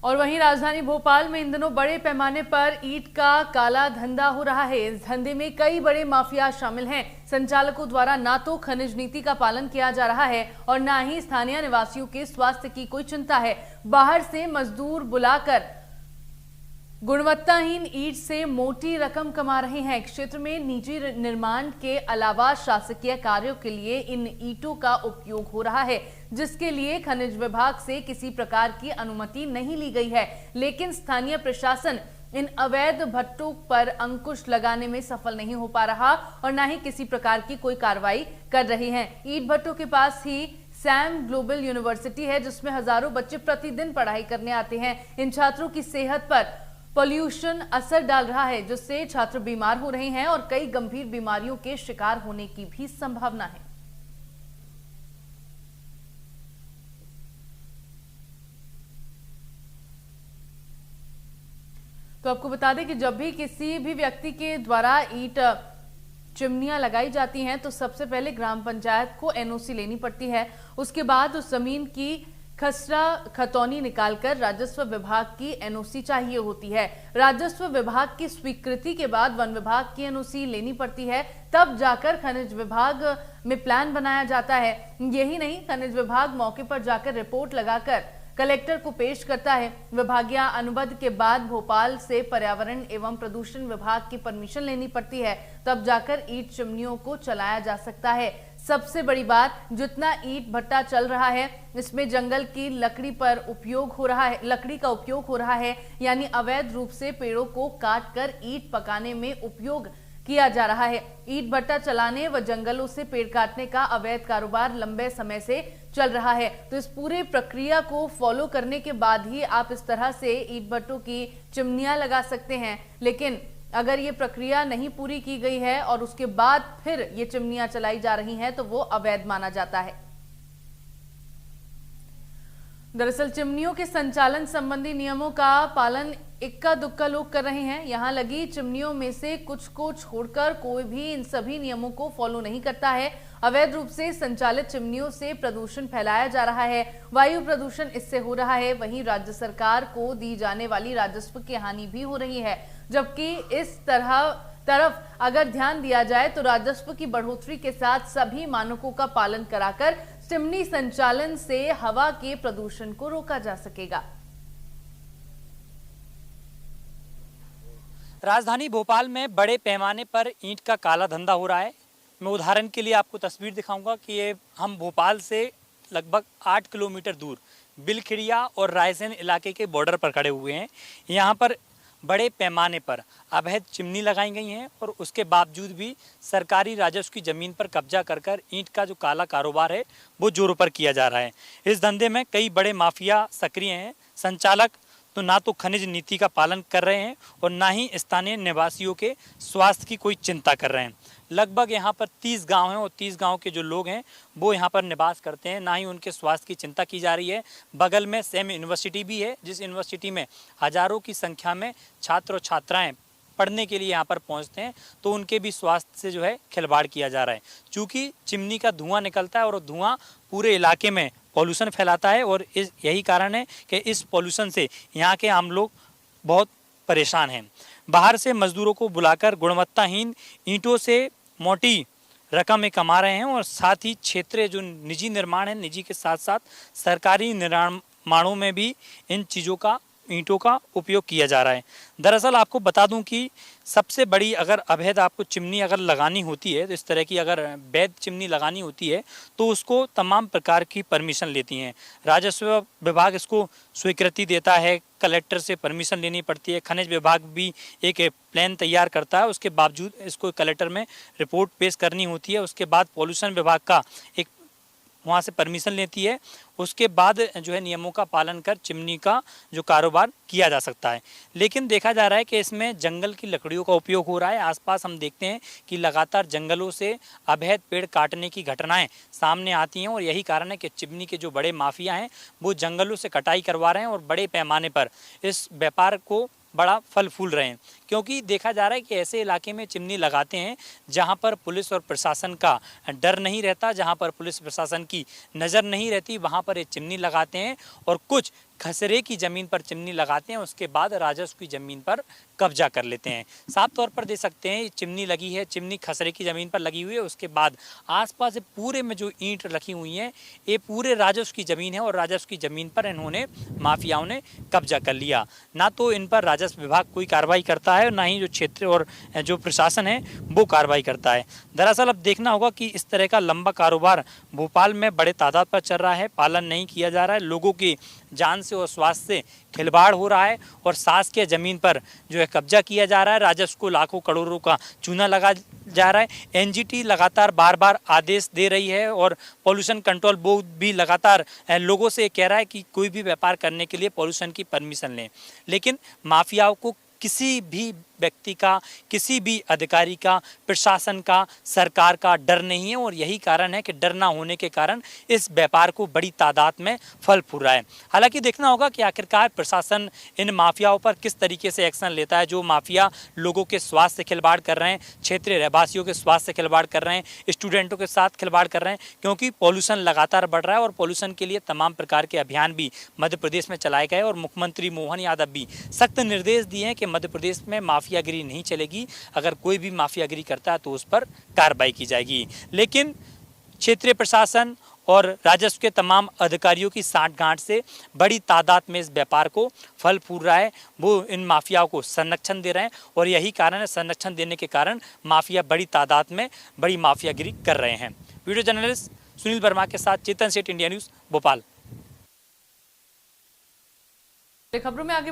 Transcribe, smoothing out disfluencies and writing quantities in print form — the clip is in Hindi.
और वहीं राजधानी भोपाल में इन दिनों बड़े पैमाने पर ईंट का काला धंधा हो रहा है। इस धंधे में कई बड़े माफिया शामिल हैं। संचालकों द्वारा ना तो खनिज नीति का पालन किया जा रहा है और ना ही स्थानीय निवासियों के स्वास्थ्य की कोई चिंता है। बाहर से मजदूर बुलाकर गुणवत्ताहीन ईंट से मोटी रकम कमा रहे हैं। क्षेत्र में निजी निर्माण के अलावा शासकीय कार्यों के लिए इन ईंटों का उपयोग हो रहा है, जिसके लिए खनिज विभाग से किसी प्रकार की अनुमति नहीं ली गई है। लेकिन स्थानीय प्रशासन इन अवैध भट्टों पर अंकुश लगाने में सफल नहीं हो पा रहा और न ही किसी प्रकार की कोई कार्रवाई कर रही है। ईंट भट्टों के पास ही सैम ग्लोबल यूनिवर्सिटी है, जिसमें हजारों बच्चे प्रतिदिन पढ़ाई करने आते हैं। इन छात्रों की सेहत पर पॉल्यूशन असर डाल रहा है, जिससे छात्र बीमार हो रहे हैं और कई गंभीर बीमारियों के शिकार होने की भी संभावना है। तो आपको बता दें कि जब भी किसी भी व्यक्ति के द्वारा ईंट चिमनियां लगाई जाती हैं तो सबसे पहले ग्राम पंचायत को एनओसी लेनी पड़ती है। उसके बाद उस जमीन की खसरा खतौनी निकालकर राजस्व विभाग की एनओसी चाहिए होती है। राजस्व विभाग की स्वीकृति के बाद वन विभाग की एनओसी लेनी पड़ती है, तब जाकर खनिज विभाग में प्लान बनाया जाता है। यही नहीं, खनिज विभाग मौके पर जाकर रिपोर्ट लगाकर कलेक्टर को पेश करता है। विभागीय अनुबंध के बाद भोपाल से पर्यावरण एवं प्रदूषण विभाग की परमिशन लेनी पड़ती है, तब जाकर ईंट चिमनियों को चलाया जा सकता है। सबसे बड़ी बात, जितना ईंट भट्टा चल रहा है इसमें जंगल की लकड़ी पर उपयोग हो रहा है, लकड़ी का उपयोग हो रहा है, यानी अवैध रूप से पेड़ों को काटकर ईंट पकाने में उपयोग किया जा रहा है। ईंट भट्टा चलाने व जंगलों से पेड़ काटने का अवैध कारोबार लंबे समय से चल रहा है। तो इस पूरे प्रक्रिया को फॉलो करने के बाद ही आप इस तरह से ईंट भट्टों की चिमनियां लगा सकते हैं। लेकिन अगर ये प्रक्रिया नहीं पूरी की गई है और उसके बाद फिर ये चिमनियां चलाई जा रही हैं तो वो अवैध माना जाता है। दरअसल चिमनियों के संचालन संबंधी नियमों का पालन इक्का दुक्का लोग कर रहे हैं। यहां लगी चिमनियों में से कुछ को छोड़कर कोई भी इन सभी नियमों को फॉलो नहीं करता है। अवैध रूप से संचालित चिमनियों से प्रदूषण फैलाया जा रहा है, वायु प्रदूषण इससे हो रहा है। वहीं राज्य सरकार को दी जाने वाली राजस्व की हानि भी हो रही है। जबकि इस तरफ अगर ध्यान दिया जाए तो राजस्व की बढ़ोतरी के साथ सभी मानकों का पालन कराकर चिमनी संचालन से हवा के प्रदूषण को रोका जा सकेगा। राजधानी भोपाल में बड़े पैमाने पर ईंट का काला धंधा हो रहा है। मैं उदाहरण के लिए आपको तस्वीर दिखाऊंगा कि ये हम भोपाल से लगभग 8 किलोमीटर दूर बिलखिड़िया और रायसेन इलाके के बॉर्डर पर खड़े हुए हैं। यहाँ पर बड़े पैमाने पर अवैध चिमनी लगाई गई हैं और उसके बावजूद भी सरकारी राजस्व की ज़मीन पर कब्जा कर ईंट का जो काला कारोबार है वो जोरों पर किया जा रहा है। इस धंधे में कई बड़े माफिया सक्रिय हैं। संचालक तो ना तो खनिज नीति का पालन कर रहे हैं और ना ही स्थानीय निवासियों के स्वास्थ्य की कोई चिंता कर रहे हैं। लगभग यहाँ पर 30 गांव हैं और 30 गांव के जो लोग हैं वो यहाँ पर निवास करते हैं, ना ही उनके स्वास्थ्य की चिंता की जा रही है। बगल में सैम यूनिवर्सिटी भी है, जिस यूनिवर्सिटी में हजारों की संख्या में छात्र और छात्राएं पढ़ने के लिए यहाँ पर पहुँचते हैं, तो उनके भी स्वास्थ्य से जो है खिलवाड़ किया जा रहा है। चूँकि चिमनी का धुआं निकलता है और धुआं पूरे इलाके में पॉल्यूशन फैलाता है और यही कारण है कि इस पॉल्यूशन से यहाँ के आम लोग बहुत परेशान हैं। बाहर से मजदूरों को बुलाकर गुणवत्ताहीन ईंटों से मोटी रकम कमा रहे हैं और साथ ही क्षेत्रीय जो निजी निर्माण है, निजी के साथ साथ सरकारी निर्माणों में भी इन चीज़ों का, ईंटों का उपयोग किया जा रहा है। दरअसल आपको बता दूं कि सबसे बड़ी अगर अवैध आपको चिमनी अगर लगानी होती है, तो इस तरह की अगर वैध चिमनी लगानी होती है तो उसको तमाम प्रकार की परमिशन लेती हैं। राजस्व विभाग इसको स्वीकृति देता है, कलेक्टर से परमिशन लेनी पड़ती है, खनिज विभाग भी एक प्लान तैयार करता है, उसके बावजूद इसको कलेक्टर में रिपोर्ट पेश करनी होती है। उसके बाद पॉल्यूशन विभाग का एक वहाँ से परमिशन लेती है। उसके बाद जो है नियमों का पालन कर चिमनी का जो कारोबार किया जा सकता है। लेकिन देखा जा रहा है कि इसमें जंगल की लकड़ियों का उपयोग हो रहा है। आसपास हम देखते हैं कि लगातार जंगलों से अवैध पेड़ काटने की घटनाएं सामने आती हैं और यही कारण है कि चिमनी के जो बड़े माफिया हैं वो जंगलों से कटाई करवा रहे हैं और बड़े पैमाने पर इस व्यापार को बड़ा फल फूल रहे हैं। क्योंकि देखा जा रहा है कि ऐसे इलाके में चिमनी लगाते हैं जहां पर पुलिस और प्रशासन का डर नहीं रहता, जहां पर पुलिस प्रशासन की नज़र नहीं रहती, वहां पर ये चिमनी लगाते हैं और कुछ खसरे की ज़मीन पर चिमनी लगाते हैं, उसके बाद राजस्व की ज़मीन पर कब्जा कर लेते हैं। साफ तौर पर देख सकते हैं चिमनी लगी है, चिमनी खसरे की ज़मीन पर लगी हुई है, उसके बाद आसपास पूरे में जो ईंट रखी हुई हैं ये पूरे राजस्व की ज़मीन है और राजस्व की ज़मीन पर इन्होंने माफियाओं ने कब्जा कर लिया। ना तो इन पर राजस्व विभाग कोई कार्रवाई करता है, ना ही जो क्षेत्र और जो प्रशासन है वो कार्रवाई करता है। दरअसल अब देखना होगा कि इस तरह का लंबा कारोबार भोपाल में बड़े तादाद पर चल रहा है, पालन नहीं किया जा रहा है, लोगों की जान से और स्वास्थ्य से खिलवाड़ हो रहा है और शासकीय जमीन पर जो है कब्जा किया जा रहा है, राजस्व को लाखों करोड़ों का चूना लगा जा रहा है। एनजीटी लगातार बार बार आदेश दे रही है और पॉल्यूशन कंट्रोल बोर्ड भी लगातार लोगों से कह रहा है कि कोई भी व्यापार करने के लिए पॉल्यूशन की परमिशन लें, लेकिन माफियाओं को किसी भी व्यक्ति का, किसी भी अधिकारी का, प्रशासन का, सरकार का डर नहीं है और यही कारण है कि डर ना होने के कारण इस व्यापार को बड़ी तादाद में फल फूल रहा है। हालांकि देखना होगा कि आखिरकार प्रशासन इन माफियाओं पर किस तरीके से एक्शन लेता है। जो माफिया लोगों के स्वास्थ्य से खिलवाड़ कर रहे हैं, क्षेत्रीय रहवासियों के स्वास्थ्य से खिलवाड़ कर रहे हैं, स्टूडेंटों के साथ खिलवाड़ कर रहे हैं, क्योंकि पॉल्यूशन लगातार बढ़ रहा है और पॉल्यूशन के लिए तमाम प्रकार के अभियान भी मध्य प्रदेश में चलाए गए और मुख्यमंत्री मोहन यादव भी सख्त निर्देश दिए हैं कि मध्य प्रदेश में माफियागिरी नहीं चलेगी, अगर कोई भी माफियागिरी करता है तो उस पर कार्रवाई की जाएगी। लेकिन क्षेत्रीय प्रशासन और राजस्व के तमाम अधिकारियों की साठगांठ से बड़ी तादाद में इस व्यापार को फल फूल रहा है, वो इन माफियाओं को संरक्षण दे रहे हैं और यही कारण है, संरक्षण देने के कारण माफिया बड़ी तादाद में बड़ी माफियागिरी कर रहे हैं। वीडियो जर्नलिस्ट सुनील वर्मा के साथ चेतन सेठ, इंडिया न्यूज़, भोपाल। खबरों में आगे